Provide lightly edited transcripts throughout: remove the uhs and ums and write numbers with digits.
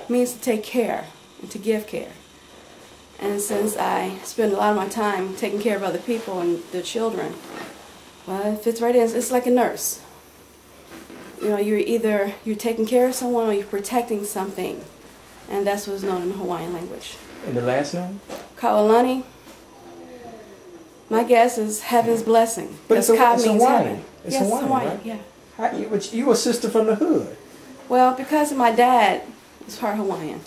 means to take care and to give care. And since I spend a lot of my time taking care of other people and their children, well, it fits right in. It's like a nurse. You know, you're taking care of someone or you're protecting something. And that's what's known in the Hawaiian language. And the last name? Kaualani. My guess is heaven's blessing. But it's Hawaiian. Hawaiian. It's yes, Hawaiian, Hawaiian, right? yeah. But you a sister from the hood. Well, because my dad was part Hawaiian.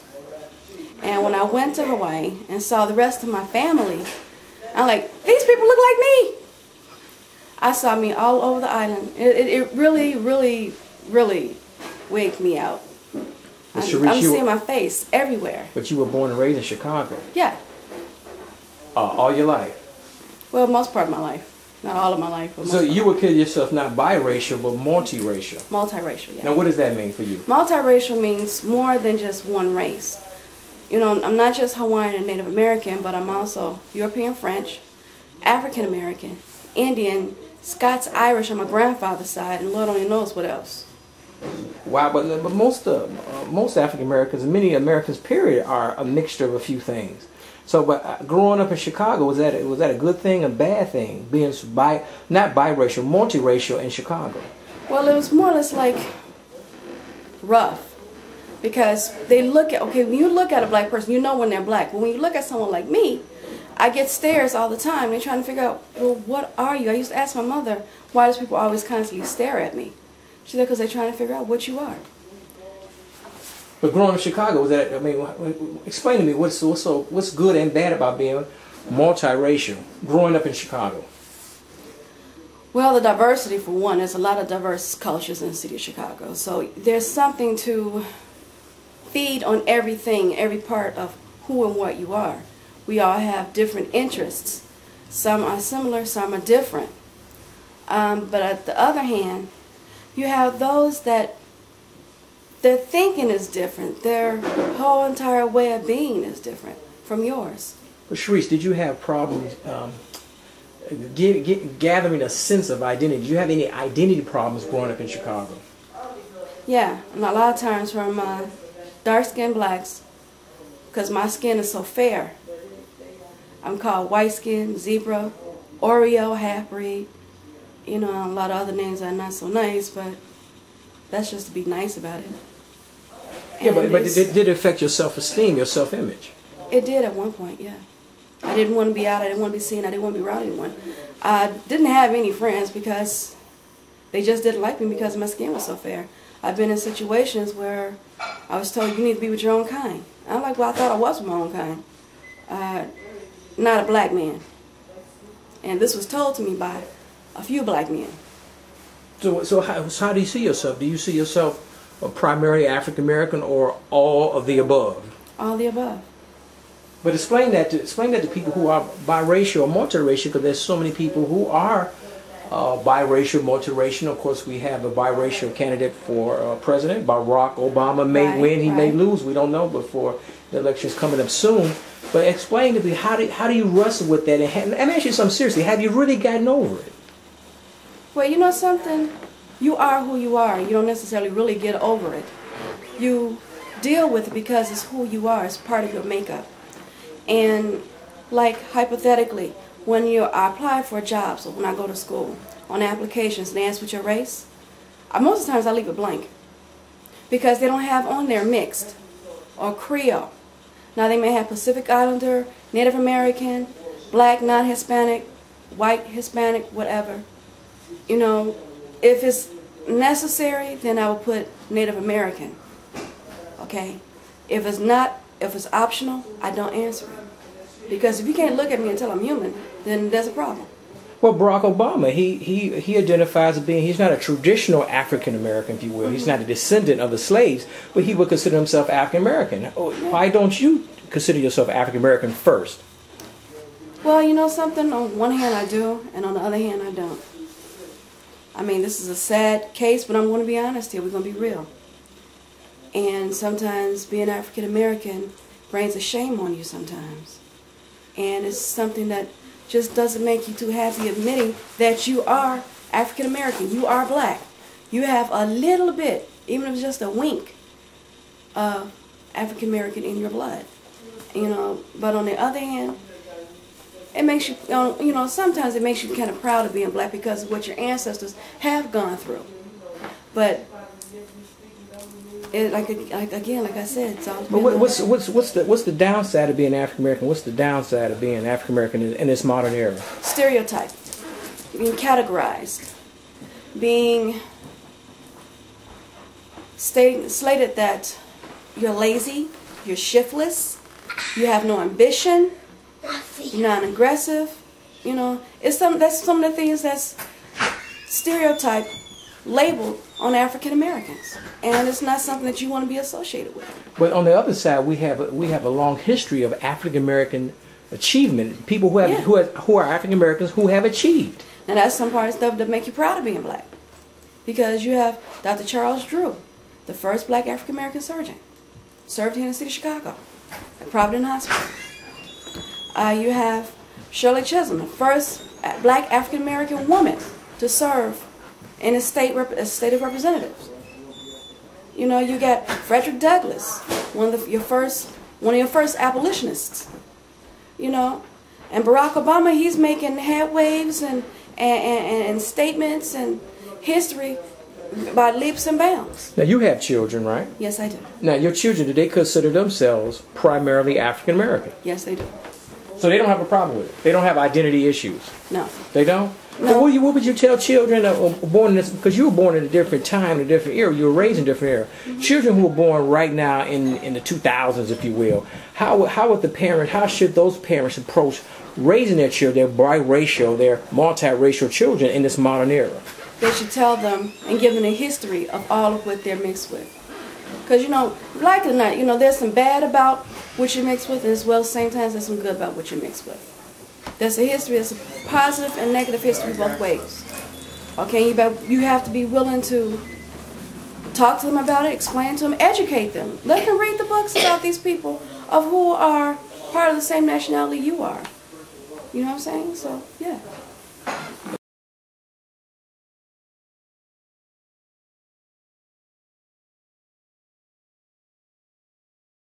And when I went to Hawaii and saw the rest of my family, I'm like, these people look like me. I saw me all over the island. It really, really, really wigged me out. I'm seeing my face everywhere. But you were born and raised in Chicago. Yeah. All your life. Well, most part of my life. Not all of my life. But So you would consider yourself not biracial, but multiracial. Multiracial, yeah. Now, what does that mean for you? Multiracial means more than just one race. You know, I'm not just Hawaiian and Native American, but I'm also European French, African American, Indian, Scots Irish on my grandfather's side, and Lord only knows what else. Wow, but most African Americans, and many Americans, period, are a mixture of a few things. So, but growing up in Chicago, was that a good thing, a bad thing? Being not biracial, multiracial in Chicago. Well, it was more or less like rough, because they look at, okay, when you look at a black person, you know when they're black. But when you look at someone like me, I get stares all the time. They're trying to figure out, well, what are you? I used to ask my mother, why does people always constantly stare at me? She said, because they're trying to figure out what you are. But growing up in Chicago, was that? I mean, explain to me what's good and bad about being multiracial. Growing up in Chicago. Well, the diversity for one. There's a lot of diverse cultures in the city of Chicago. So there's something to feed on everything, every part of who and what you are. We all have different interests. Some are similar, some are different. But at the other hand, you have those that their thinking is different. Their whole entire way of being is different from yours. But Sharice, did you have problems gathering a sense of identity? Did you have any identity problems growing up in Chicago? Yeah, and a lot of times from dark-skinned blacks, because my skin is so fair. I'm called white skin, zebra, Oreo, half-breed, you know, and a lot of other names that are not so nice, but that's just to be nice about it. Yeah, but did it affect your self-esteem, your self-image? It did at one point, yeah. I didn't want to be out, I didn't want to be seen, I didn't want to be around anyone. I didn't have any friends because they just didn't like me because my skin was so fair. I've been in situations where I was told, you need to be with your own kind. I'm like, well, I thought I was with my own kind. Not a black man. And this was told to me by a few black men. So how do you see yourself? Do you see yourself a primary African American or all of the above? All the above. But explain that to people who are biracial or multiracial, because there's so many people who are biracial, multiracial. Of course, we have a biracial candidate for president. Barack Obama may win, he may lose. We don't know before the election's coming up soon. But explain to me, how do you wrestle with that? And let me ask you something seriously. Have you really gotten over it? Well, you know something? You are who you are. You don't necessarily really get over it. You deal with it because it's who you are. It's part of your makeup. And like hypothetically, when I apply for jobs or when I go to school, on applications and they ask what's your race, most of the times I leave it blank because they don't have on there mixed or Creole. Now they may have Pacific Islander, Native American, black, non-Hispanic, white, Hispanic, whatever. You know, if it's necessary, then I will put Native American. Okay? If it's not, if it's optional, I don't answer it. Because if you can't look at me and tell I'm human, then there's a problem. Well, Barack Obama, he identifies as being, he's not a traditional African American, if you will. He's not a descendant of the slaves, but he would consider himself African American. Why don't you consider yourself African American first? Well, you know something? On one hand I do, and on the other hand I don't. I mean, this is a sad case, but I'm going to be honest here. We're going to be real. And sometimes being African American brings a shame on you sometimes. And it's something that just doesn't make you too happy admitting that you are African American. You are black. You have a little bit, even if it's just a wink, of African American in your blood, you know. But on the other hand, it makes you, you know, sometimes it makes you kind of proud of being black because of what your ancestors have gone through. But it, like I said, it's always. But what's the downside of being African American? What's the downside of being African American in this modern era? Stereotype, being categorized, being slated that you're lazy, you're shiftless, you have no ambition, you're non-aggressive. You know, that's some of the things that's stereotyped, labeled on African Americans, and it's not something that you want to be associated with. But on the other side, we have a long history of African American achievement. People who have who are African Americans who have achieved. And that's some part of stuff that make you proud of being black, because you have Dr. Charles Drew, the first black African American surgeon, served here in the city of Chicago at Providence Hospital. You have Shirley Chisholm, the first black African American woman to serve in a state of representatives. You know, you got Frederick Douglass, one of your first abolitionists. You know, and Barack Obama, he's making head waves and statements and history by leaps and bounds. Now you have children, right? Yes, I do. Now your children, do they consider themselves primarily African American? Yes, they do. So they don't have a problem with it. They don't have identity issues. No. They don't? No. So what would you tell children born in this, because you were born in a different time, in a different era, you were raised in a different era. Mm-hmm. Children who are born right now in the 2000s, if you will, how would the parent, how should those parents approach raising their children, their biracial, their multiracial children in this modern era? They should tell them and give them a history of all of what they're mixed with. Because, you know, like it or not, you know, there's some bad about what you're mixed with, and as well, same time, there's some good about what you're mixed with. There's a history, there's a positive and negative history both ways. Okay, you have to be willing to talk to them about it, explain to them, educate them. Let them read the books about these people of who are part of the same nationality you are. You know what I'm saying? So, yeah.